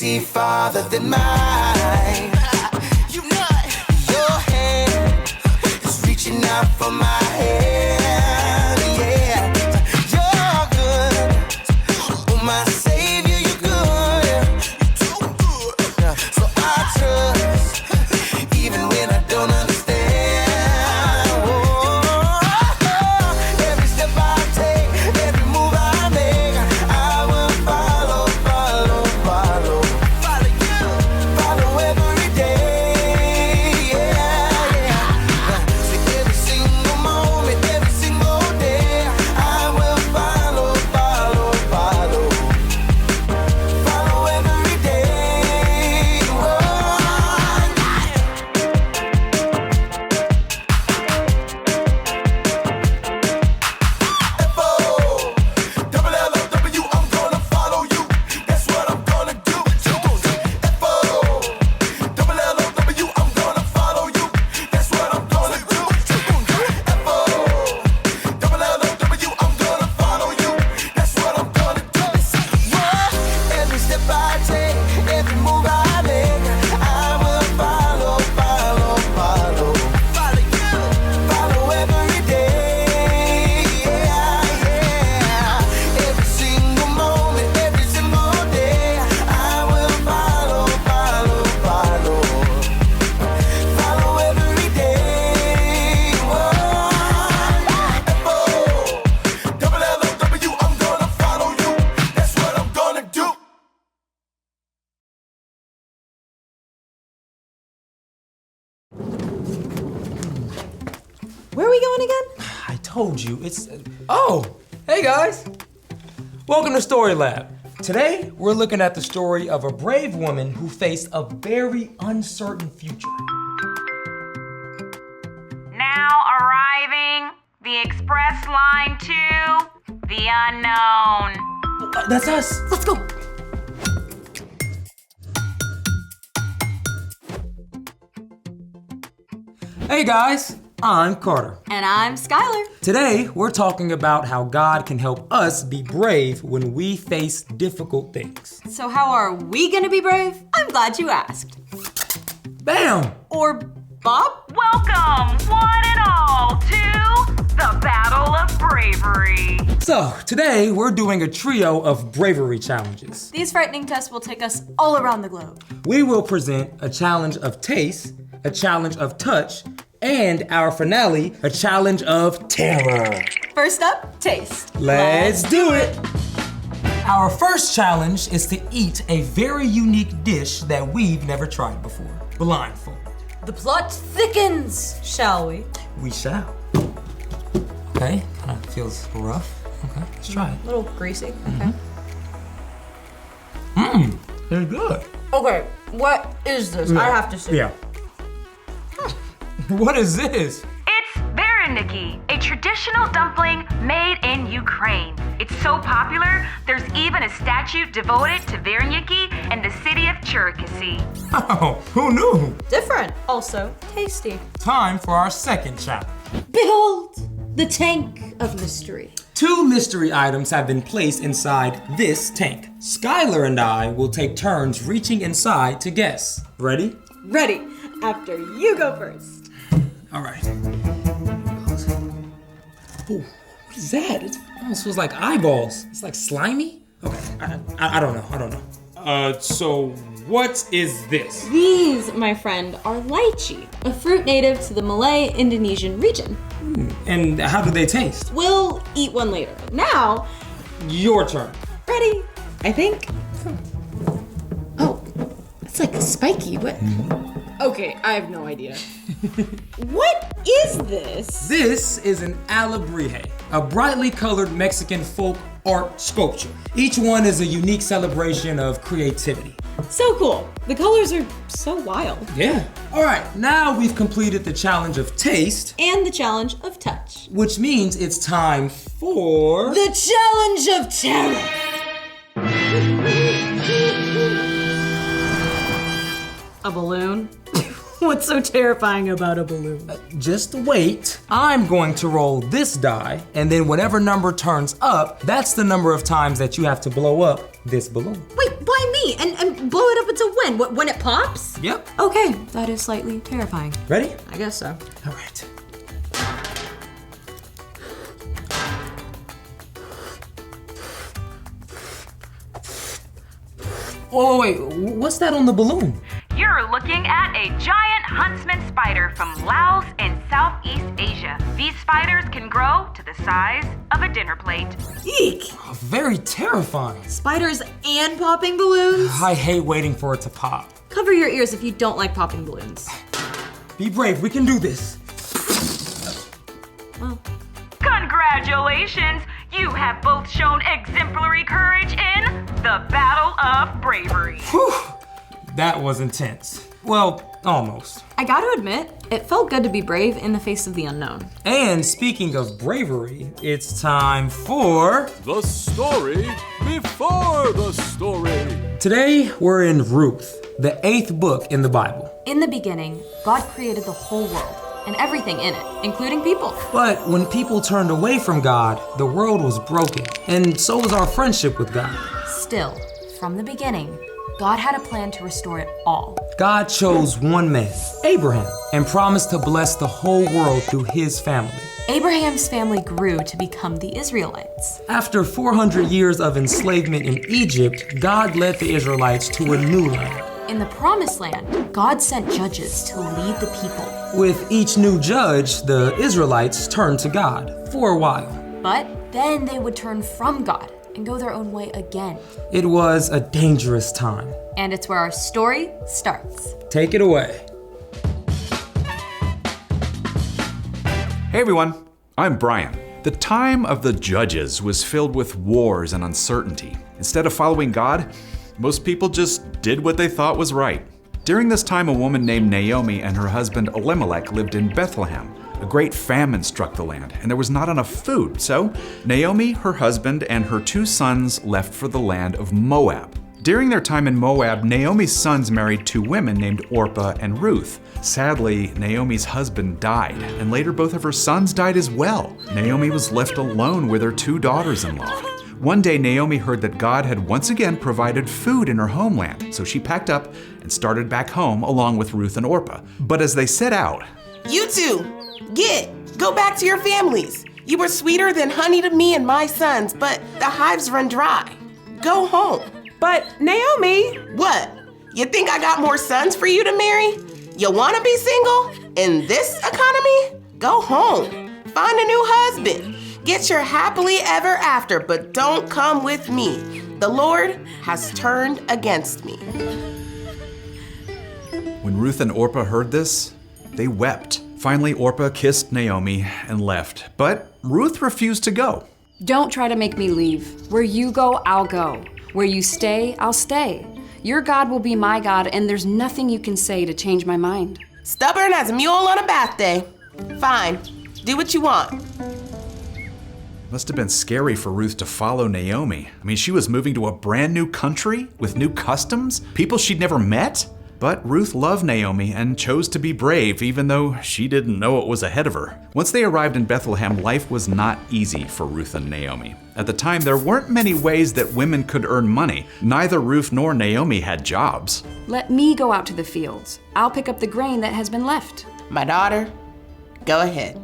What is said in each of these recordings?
see farther than mine. You nut. Your hand is reaching out for my hand. Yeah, you're good. Oh, my savior, you're good. You're too good. So I trust, even when I don't understand. Oh, every step I take, every move I make, I will follow, follow, follow. Follow you, follow every day. Yeah, yeah. So every single moment, every single day, I will follow, follow, follow. Follow every day. Oh, F-O-double-L-O-W, I'm gonna follow you. That's what I'm gonna do. F-O-double-L-O-W, I'm gonna follow you. That's what I'm gonna do. F-O-double-L-O-W, I'm gonna follow you. That's what I'm gonna do. Every step I take, every move I make, I will follow, follow, follow. Follow you, follow every day. Yeah, yeah. Every single moment, every single day, I will follow, follow, follow. Follow every day. F-O-double-L-O-W, I'm gonna follow you. That's what I'm gonna do. Where are we going again? I told you, it's... Oh, hey guys. Welcome to Story Lab. Today, we're looking at the story of a brave woman who faced a very uncertain future. Now arriving, the express line to the unknown. That's us. Let's go. Hey guys, I'm Carter. And I'm Skylar. Today, we're talking about how God can help us be brave when we face difficult things. So how are we gonna be brave? I'm glad you asked. Bam! Or Bob? Welcome, one and all, to the Battle of Bravery. So, today, we're doing a trio of bravery challenges. These frightening tests will take us all around the globe. We will present a challenge of taste, a challenge of touch, and our finale, a challenge of terror. First up, taste. Let's do it! Our first challenge is to eat a very unique dish that we've never tried before, blindfold. The plot thickens, shall we? We shall. Okay, kind of feels rough. Okay, let's try it. A little greasy, okay. Very good. Okay, what is this? I have to see. Yeah. What is this? It's vareniki, a traditional dumpling made in Ukraine. It's so popular, there's even a statue devoted to vareniki in the city of Cherkasy. Oh, who knew? Different, also tasty. Time for our second challenge. Behold, the tank of mystery. 2 mystery items have been placed inside this tank. Skylar and I will take turns reaching inside to guess. Ready? Ready, after you go first. All right. Ooh, what is that? It almost feels like eyeballs. It's like slimy? Okay, I don't know. So what is this? These, my friend, are lychee, a fruit native to the Malay-Indonesian region. And how do they taste? We'll eat one later. Now, Your turn. ready, I think. Oh, it's like spiky, but... Okay, I have no idea. What is this? This is an alebrije, a brightly colored Mexican folk art sculpture. Each one is a unique celebration of creativity. So cool. The colors are so wild. Yeah. All right, now we've completed the challenge of taste, And the challenge of touch. which means it's time for... The challenge of terror. A balloon? What's so terrifying about a balloon? Just wait. I'm going to roll this die, and then whatever number turns up, that's the number of times that you have to blow up this balloon. Wait, why me? And blow it up until when? When it pops? Yep. Okay, that is slightly terrifying. Ready? I guess so. All right. Oh, wait, what's that on the balloon? You're looking at a giant huntsman spider from Laos in Southeast Asia. These spiders can grow to the size of a dinner plate. Eek! Oh, very terrifying. Spiders and popping balloons? I hate waiting for it to pop. Cover your ears if you don't like popping balloons. Be brave, we can do this. Well, Congratulations! You have both shown exemplary courage in the Battle of Bravery. Whew, that was intense. Well, almost. I gotta admit, it felt good to be brave in the face of the unknown. And speaking of bravery, it's time for... The story before the story. Today, we're in Ruth, the 8th book in the Bible. In the beginning, God created the whole world and everything in it, including people. But when people turned away from God, the world was broken, and so was our friendship with God. Still, from the beginning, God had a plan to restore it all. God chose one man, Abraham, and promised to bless the whole world through his family. Abraham's family grew to become the Israelites. After 400 years of enslavement in Egypt, God led the Israelites to a new land. In the Promised Land, God sent judges to lead the people. With each new judge, the Israelites turned to God for a while. But then they would turn from God and go their own way again. It was a dangerous time. And it's where our story starts. Take it away. Hey everyone, I'm Brian. The time of the judges was filled with wars and uncertainty. Instead of following God, most people just did what they thought was right. During this time, a woman named Naomi and her husband Elimelech lived in Bethlehem. A great famine struck the land, and there was not enough food. So Naomi, her husband, and her 2 sons left for the land of Moab. During their time in Moab, Naomi's sons married 2 women named Orpah and Ruth. Sadly, Naomi's husband died, and later both of her sons died as well. Naomi was left alone with her 2 daughters-in-law. One day, Naomi heard that God had once again provided food in her homeland, so she packed up and started back home along with Ruth and Orpah. But as they set out, You two, go back to your families. You were sweeter than honey to me and my sons, but the hives run dry. Go home. But Naomi, What? You think I got more sons for you to marry? You wanna be single? In this economy? Go home. Find a new husband. Get your happily ever after, but don't come with me. The Lord has turned against me. when Ruth and Orpah heard this, they wept. Finally, Orpah kissed Naomi and left, but Ruth refused to go. Don't try to make me leave. Where you go, I'll go. Where you stay, I'll stay. Your God will be my God, and there's nothing you can say to change my mind. Stubborn as a mule on a bath day. Fine, do what you want. Must have been scary for Ruth to follow Naomi. I mean, she was moving to a brand new country with new customs, people she'd never met. But Ruth loved Naomi and chose to be brave, even though she didn't know what was ahead of her. Once they arrived in Bethlehem, life was not easy for Ruth and Naomi. At the time, there weren't many ways that women could earn money. Neither Ruth nor Naomi had jobs. Let me go out to the fields. I'll pick up the grain that has been left. My daughter, go ahead.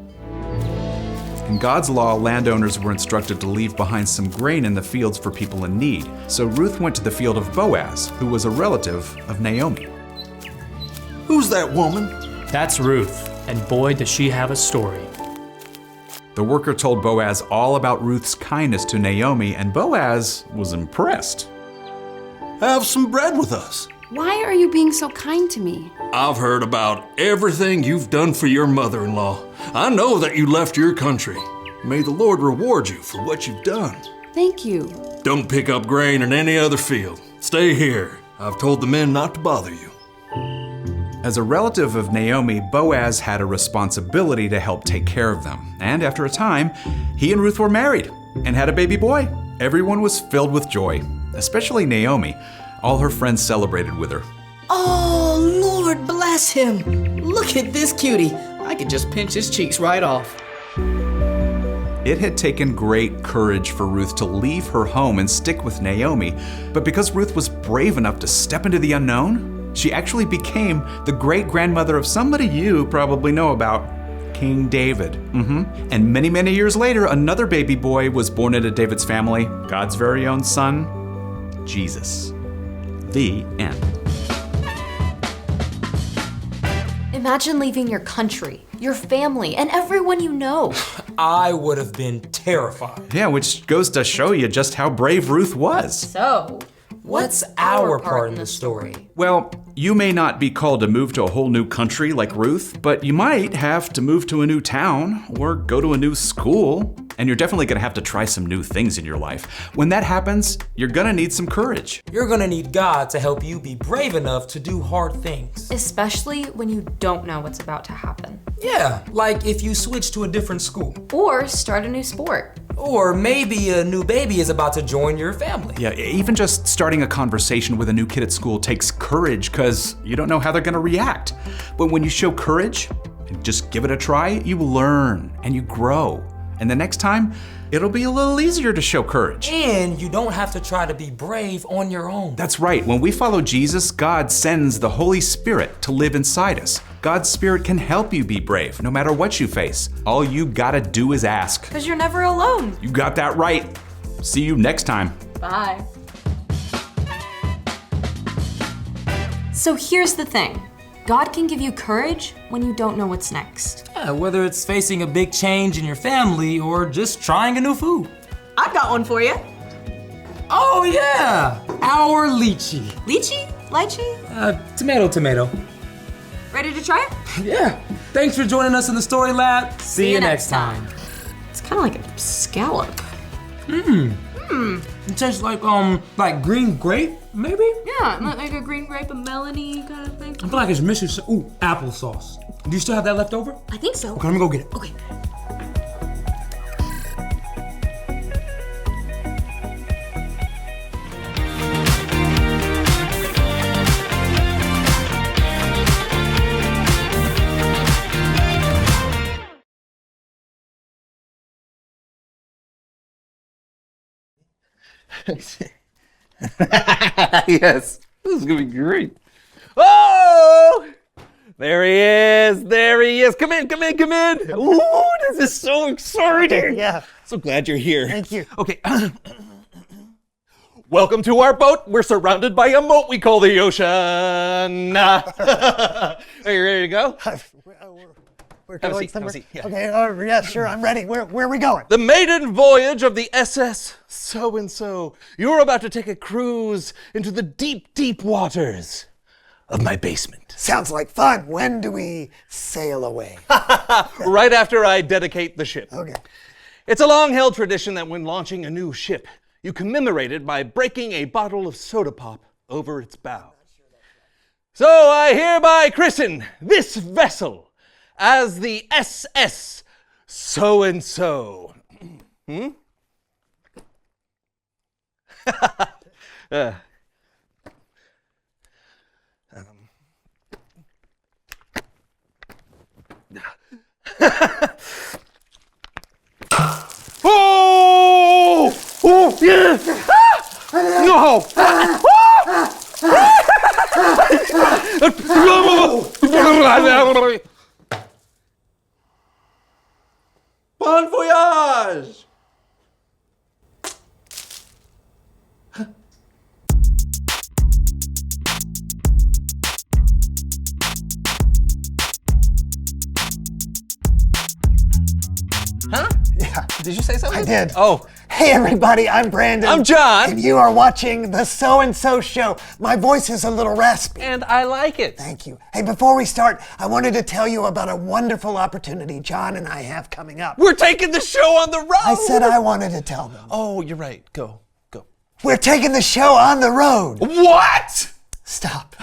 In God's law, landowners were instructed to leave behind some grain in the fields for people in need. So Ruth went to the field of Boaz, who was a relative of Naomi. Who's that woman? That's Ruth, and boy, does she have a story. The worker told Boaz all about Ruth's kindness to Naomi, and Boaz was impressed. Have some bread with us. Why are you being so kind to me? I've heard about everything you've done for your mother-in-law. I know that you left your country. May the Lord reward you for what you've done. Thank you. Don't pick up grain in any other field. Stay here. I've told the men not to bother you. As a relative of Naomi, Boaz had a responsibility to help take care of them. And after a time, he and Ruth were married and had a baby boy. Everyone was filled with joy, especially Naomi. All her friends celebrated with her. Oh, Lord bless him. Look at this cutie. I could just pinch his cheeks right off. It had taken great courage for Ruth to leave her home and stick with Naomi, but because Ruth was brave enough to step into the unknown, she actually became the great-grandmother of somebody you probably know about, King David. And many, many years later, another baby boy was born into David's family, God's very own son, Jesus. The end. Imagine leaving your country, your family, and everyone you know. I would have been terrified. Yeah, which goes to show you just how brave Ruth was. So, what's our part in the story? Well, you may not be called to move to a whole new country like Ruth, but you might have to move to a new town or go to a new school. And you're definitely gonna have to try some new things in your life. When that happens, you're gonna need some courage. You're gonna need God to help you be brave enough to do hard things. Especially when you don't know what's about to happen. Yeah, like if you switch to a different school. Or start a new sport. Or maybe a new baby is about to join your family. Yeah, even just starting a conversation with a new kid at school takes courage because you don't know how they're gonna react. But when you show courage and just give it a try, you learn and you grow. And the next time, it'll be a little easier to show courage. And you don't have to try to be brave on your own. That's right. When we follow Jesus, God sends the Holy Spirit to live inside us. God's Spirit can help you be brave, no matter what you face. All you gotta do is ask. Because you're never alone. You got that right. See you next time. Bye. So here's the thing. God can give you courage when you don't know what's next. Yeah, whether it's facing a big change in your family or just trying a new food. I've got one for you. Oh yeah, our lychee. Lychee? Lychee? Tomato. Ready to try it? Yeah. Thanks for joining us in the Story Lab. See you next time. It's kind of like a scallop. It tastes like green grape, maybe? Yeah, like a green grape, a melony kind of thing. I feel like it's missing applesauce. Do you still have that left over? I think so. Okay, let me go get it. Okay. Yes, this is gonna be great. Oh, there he is. Come in. Ooh, this is so exciting. Yeah. So glad you're here. Thank you. Okay. Welcome to our boat. We're surrounded by a moat we call the ocean. Are you ready to go? We're Have a going seat, somewhere. have a seat, yeah. Okay, yeah, sure, I'm ready. Where are we going? The maiden voyage of the SS so-and-so. You're about to take a cruise into the deep, deep waters of my basement. Sounds like fun. When do we sail away? Right after I dedicate the ship. Okay. It's a long-held tradition that when launching a new ship, you commemorate it by breaking a bottle of soda pop over its bow. So I hereby christen this vessel as the SS so-and-so. Oh! Oh! Yeah! No! Bon voyage! Huh? Yeah. Did you say something? I did. Oh. Hey everybody, I'm Brandon. I'm John. And you are watching the So-and-So Show. My voice is a little raspy. And I like it. Thank you. Hey, before we start, I wanted to tell you about a wonderful opportunity John and I have coming up. We're taking the show on the road. I said I wanted to tell them. Oh, you're right. Go. We're taking the show on the road. What? Stop.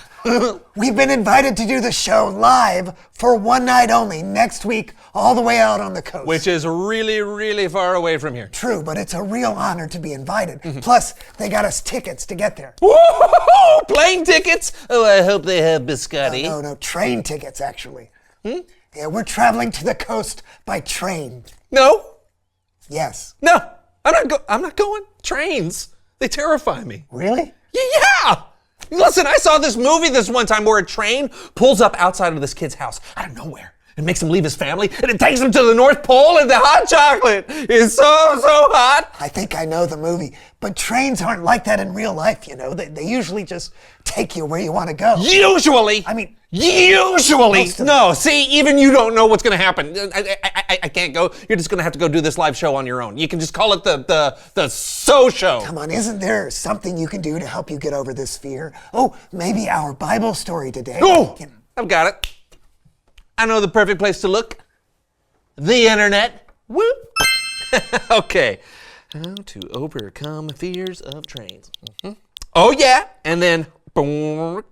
We've been invited to do the show live for one night only, next week, all the way out on the coast. Which is really, really far away from here. True, but it's a real honor to be invited. Plus, they got us tickets to get there. Woo-hoo-hoo! Plane tickets? Oh, I hope they have biscotti. No, train tickets, actually. Yeah, we're traveling to the coast by train. No. Yes. No, I'm not going. Trains, they terrify me. Really? Yeah! Listen, I saw this movie this one time where a train pulls up outside of this kid's house out of nowhere. It makes him leave his family, and it takes him to the North Pole, and the hot chocolate is so hot. I think I know the movie, but trains aren't like that in real life, you know. They usually just take you where you want to go. Usually. I mean, usually. No, see, even you don't know what's going to happen. I can't go. You're just going to have to go do this live show on your own. You can just call it the So Show. Come on, isn't there something you can do to help you get over this fear? Oh, maybe our Bible story today. Oh, I've got it. I know the perfect place to look. The internet. Woo! Okay. How to overcome fears of trains. Oh, yeah. And then boom,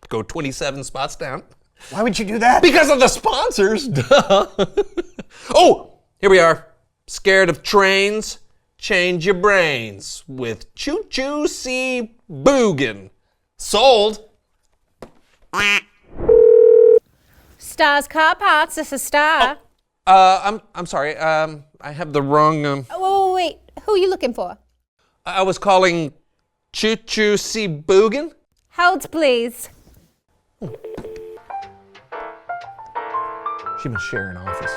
go 27 spots down. Why would you do that? Because of the sponsors. Duh. Oh, here we are. Scared of trains? Change your brains with Choo Choo See Boogan. Sold. Star's Car Parts, this is Star. I'm sorry. I have the wrong. Oh, wait. Who are you looking for? I was calling Choo Choo See Boogan. Hold, please. She must share an office.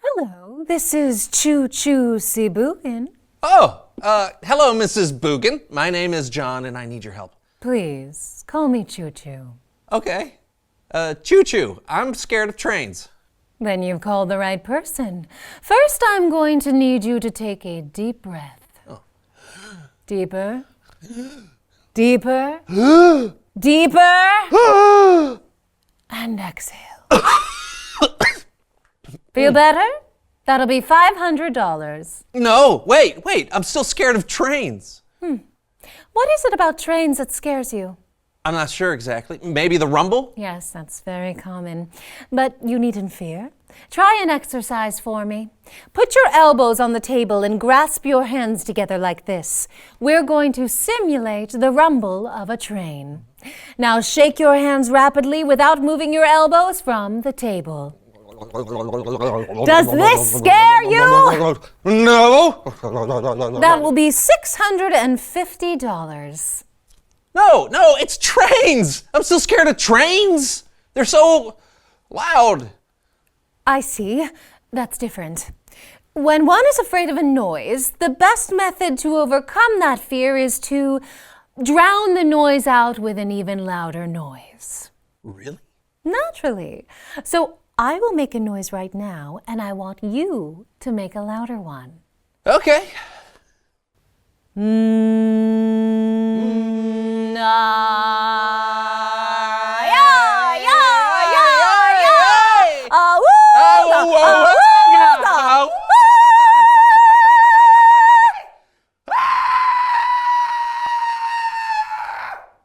Hello, this is Choo Choo See Boogan. Oh, hello, Mrs. Boogan. My name is John, and I need your help. Please, call me Choo Choo. Okay. Choo Choo, I'm scared of trains. Then you've called the right person. First, I'm going to need you to take a deep breath. Oh. Deeper. Deeper. Deeper. And exhale. Feel better? That'll be $500. No, wait. I'm still scared of trains. What is it about trains that scares you? I'm not sure exactly. Maybe the rumble? Yes, that's very common. But you needn't fear. Try an exercise for me. Put your elbows on the table and grasp your hands together like this. We're going to simulate the rumble of a train. Now shake your hands rapidly without moving your elbows from the table. Does this scare you? No. That will be $650. No, it's trains. I'm still scared of trains. They're so loud. I see. That's different. When one is afraid of a noise, the best method to overcome that fear is to drown the noise out with an even louder noise. Really? Naturally. So I will make a noise right now, and I want you to make a louder one. Okay.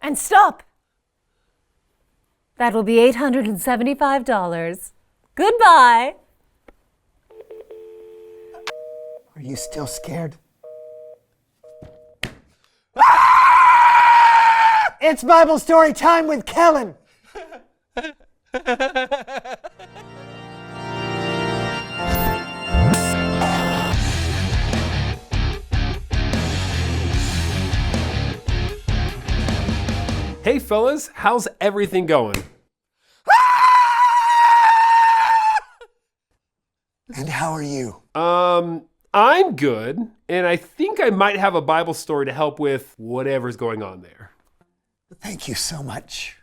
And stop. That will be $875. Goodbye. Are you still scared? It's Bible story time with Kellen. Hey fellas, how's everything going? And how are you? I'm good, and I think I might have a Bible story to help with whatever's going on there. Thank you so much.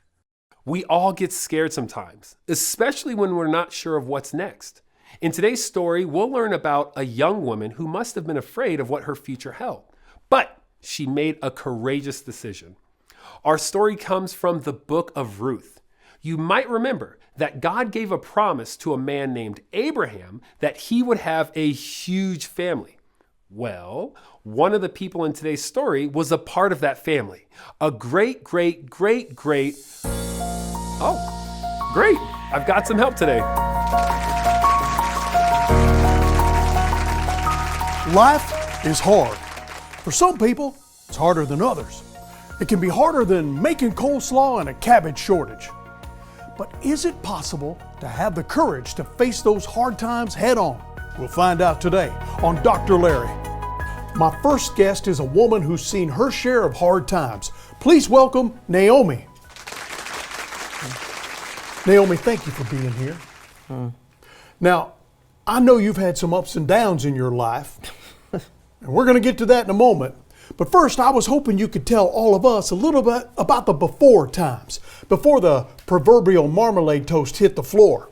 We all get scared sometimes, especially when we're not sure of what's next. In today's story, we'll learn about a young woman who must have been afraid of what her future held, but she made a courageous decision. Our story comes from the book of Ruth. You might remember that God gave a promise to a man named Abraham that he would have a huge family. Well, one of the people in today's story was a part of that family. A great. Oh, great. I've got some help today. Life is hard. For some people, it's harder than others. It can be harder than making coleslaw and a cabbage shortage. But is it possible to have the courage to face those hard times head on? We'll find out today on Dr. Larry. My first guest is a woman who's seen her share of hard times. Please welcome Naomi. Naomi, thank you for being here. Now, I know you've had some ups and downs in your life, and we're going to get to that in a moment. But first, I was hoping you could tell all of us a little bit about the before times, before the proverbial marmalade toast hit the floor.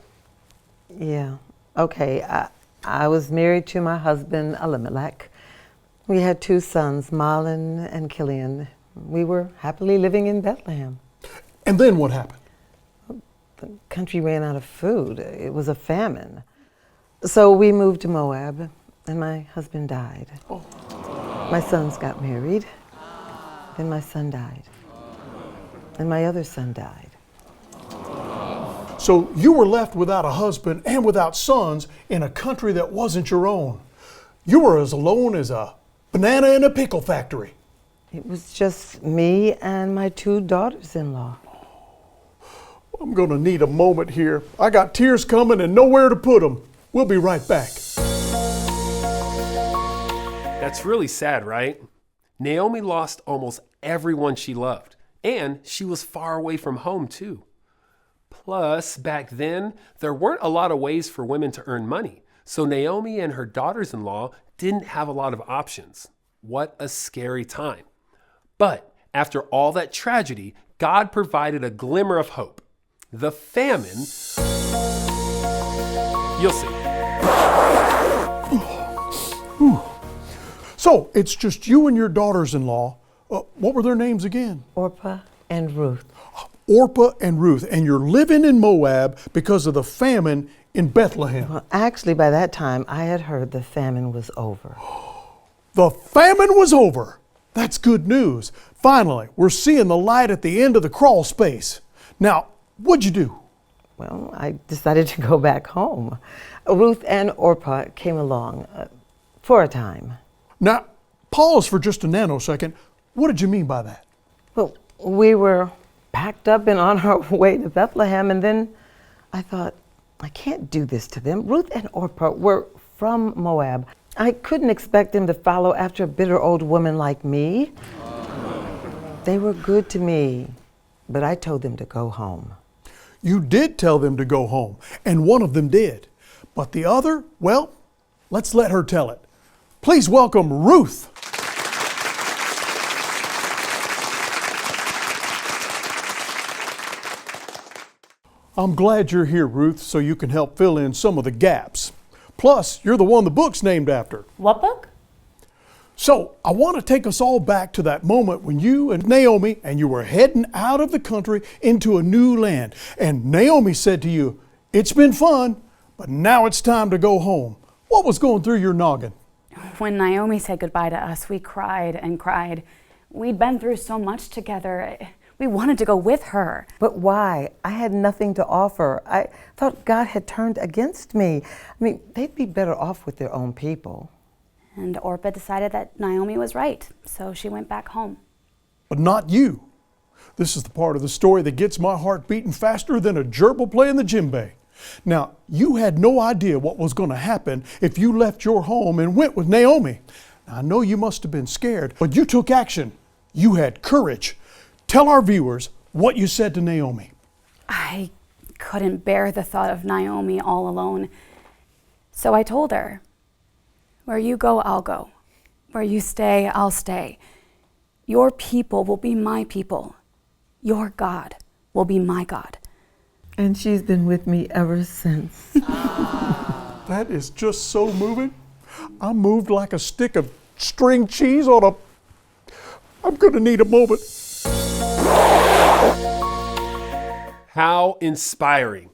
Yeah, okay. I was married to my husband, Elimelech. We had 2 sons, Marlon and Killian. We were happily living in Bethlehem. And then what happened? The country ran out of food. It was a famine. So we moved to Moab, and my husband died. My sons got married. Then my son died. And my other son died. So you were left without a husband and without sons in a country that wasn't your own. You were as alone as a banana in a pickle factory. It was just me and my 2 daughters-in-law. I'm gonna need a moment here. I got tears coming and nowhere to put them. We'll be right back. That's really sad, right? Naomi lost almost everyone she loved, and she was far away from home too. Plus, back then, there weren't a lot of ways for women to earn money, so Naomi and her daughters-in-law didn't have a lot of options. What a scary time. But after all that tragedy, God provided a glimmer of hope. The famine, you'll see. So it's just you and your daughters-in-law. What were their names again? Orpah and Ruth. Orpah and Ruth. And you're living in Moab because of the famine in Bethlehem. Well, actually, by that time, I had heard the famine was over. The famine was over. That's good news. Finally, we're seeing the light at the end of the crawl space. Now, what'd you do? Well, I decided to go back home. Ruth and Orpah came along for a time. Now, pause for just a nanosecond. What did you mean by that? Well, we were packed up and on our way to Bethlehem, and then I thought, I can't do this to them. Ruth and Orpah were from Moab. I couldn't expect them to follow after a bitter old woman like me. They were good to me, but I told them to go home. You did tell them to go home, and one of them did. But the other, well, let's let her tell it. Please welcome Ruth. I'm glad you're here, Ruth, so you can help fill in some of the gaps. Plus, you're the one the book's named after. What book? So, I want to take us all back to that moment when you and Naomi and you were heading out of the country into a new land. And Naomi said to you, "It's been fun, but now it's time to go home." What was going through your noggin? When Naomi said goodbye to us, we cried and cried. We'd been through so much together. We wanted to go with her. But why? I had nothing to offer. I thought God had turned against me. I mean, they'd be better off with their own people. And Orpah decided that Naomi was right, so she went back home. But not you. This is the part of the story that gets my heart beating faster than a gerbil playing the djembe. Now, you had no idea what was going to happen if you left your home and went with Naomi. Now, I know you must have been scared, but you took action. You had courage. Tell our viewers what you said to Naomi. I couldn't bear the thought of Naomi all alone. So I told her, "Where you go, I'll go. Where you stay, I'll stay. Your people will be my people. Your God will be my God." And she's been with me ever since. That is just so moving. I'm moved like a stick of string cheese on a... I'm going to need a moment. How inspiring.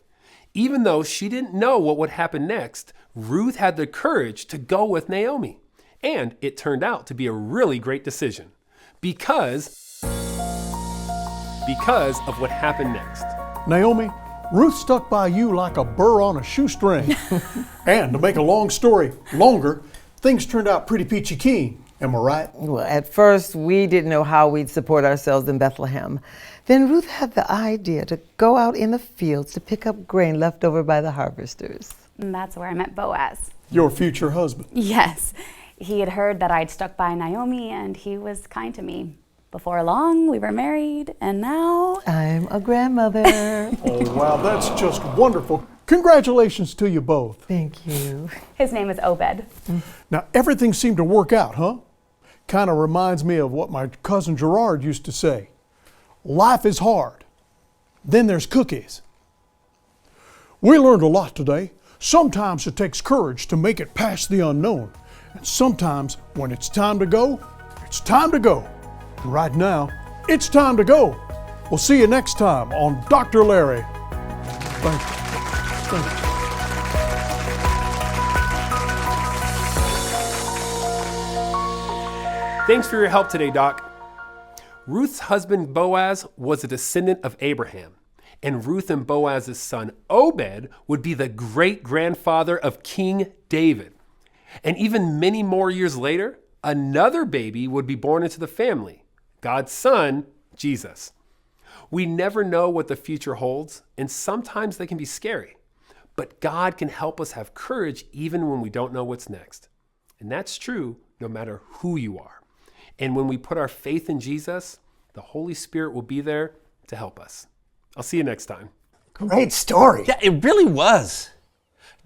Even though she didn't know what would happen next, Ruth had the courage to go with Naomi. And it turned out to be a really great decision because of what happened next. Naomi, Ruth stuck by you like a burr on a shoestring. And to make a long story longer, things turned out pretty peachy keen. Am I right? Well, at first, we didn't know how we'd support ourselves in Bethlehem. Then Ruth had the idea to go out in the fields to pick up grain left over by the harvesters. And that's where I met Boaz. Your future husband. Yes. He had heard that I'd stuck by Naomi, and he was kind to me. Before long, we were married, and now... I'm a grandmother. Oh, wow, that's just wonderful. Congratulations to you both. Thank you. His name is Obed. Now, everything seemed to work out, huh? Kind of reminds me of what my cousin Gerard used to say. Life is hard. Then there's cookies. We learned a lot today. Sometimes it takes courage to make it past the unknown. And sometimes when it's time to go, it's time to go. And right now, it's time to go. We'll see you next time on Dr. Larry. Thank you. Thank you. Thanks for your help today, Doc. Ruth's husband Boaz was a descendant of Abraham, and Ruth and Boaz's son Obed would be the great-grandfather of King David. And even many more years later, another baby would be born into the family, God's son, Jesus. We never know what the future holds, and sometimes they can be scary. But God can help us have courage even when we don't know what's next. And that's true no matter who you are. And when we put our faith in Jesus, the Holy Spirit will be there to help us. I'll see you next time. Great story. Yeah, it really was.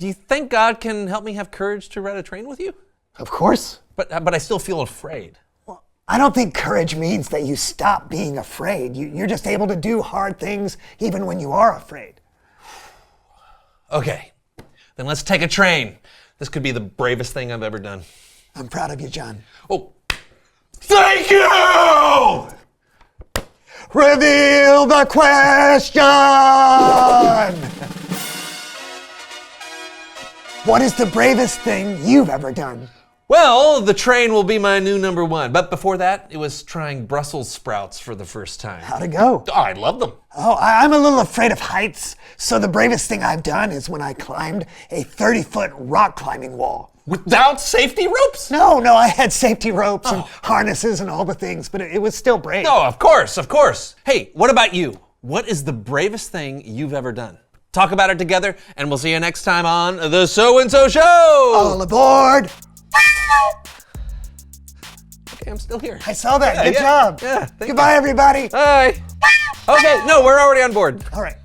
Do you think God can help me have courage to ride a train with you? Of course. But I still feel afraid. Well, I don't think courage means that you stop being afraid. You're just able to do hard things even when you are afraid. Okay, then let's take a train. This could be the bravest thing I've ever done. I'm proud of you, John. Oh, thank you! Reveal the question! What is the bravest thing you've ever done? Well, the train will be my new number one. But before that, it was trying Brussels sprouts for the first time. How'd it go? Oh, I love them. Oh, I'm a little afraid of heights. So the bravest thing I've done is when I climbed a 30-foot rock climbing wall. Without safety ropes? No, I had safety ropes and harnesses and all the things, but it was still brave. No, of course, of course. Hey, what about you? What is the bravest thing you've ever done? Talk about it together, and we'll see you next time on The So-and-So Show! All aboard! Okay, I'm still here. I saw that. Good job. Yeah. Goodbye, everybody. Bye. Okay, no, we're already on board. All right.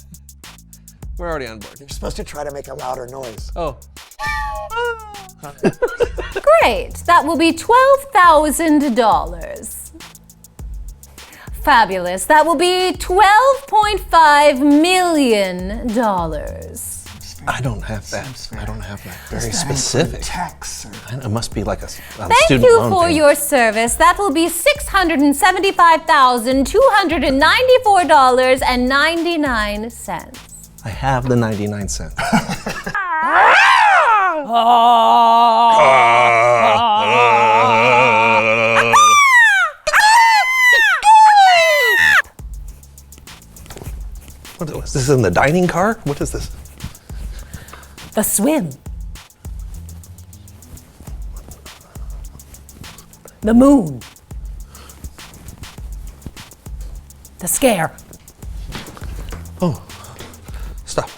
We're already on board. You're supposed to try to make a louder noise. Oh. Great. That will be $12,000. Fabulous. That will be $12.5 million. I don't have that. I don't have that. Very specific. Tax. It must be like a Thank student you loan for thing. your service. That will be $675,294.99. I have the 99 cents. What is this in the dining car? What is this? The swim. The moon. The scare. Oh, stop.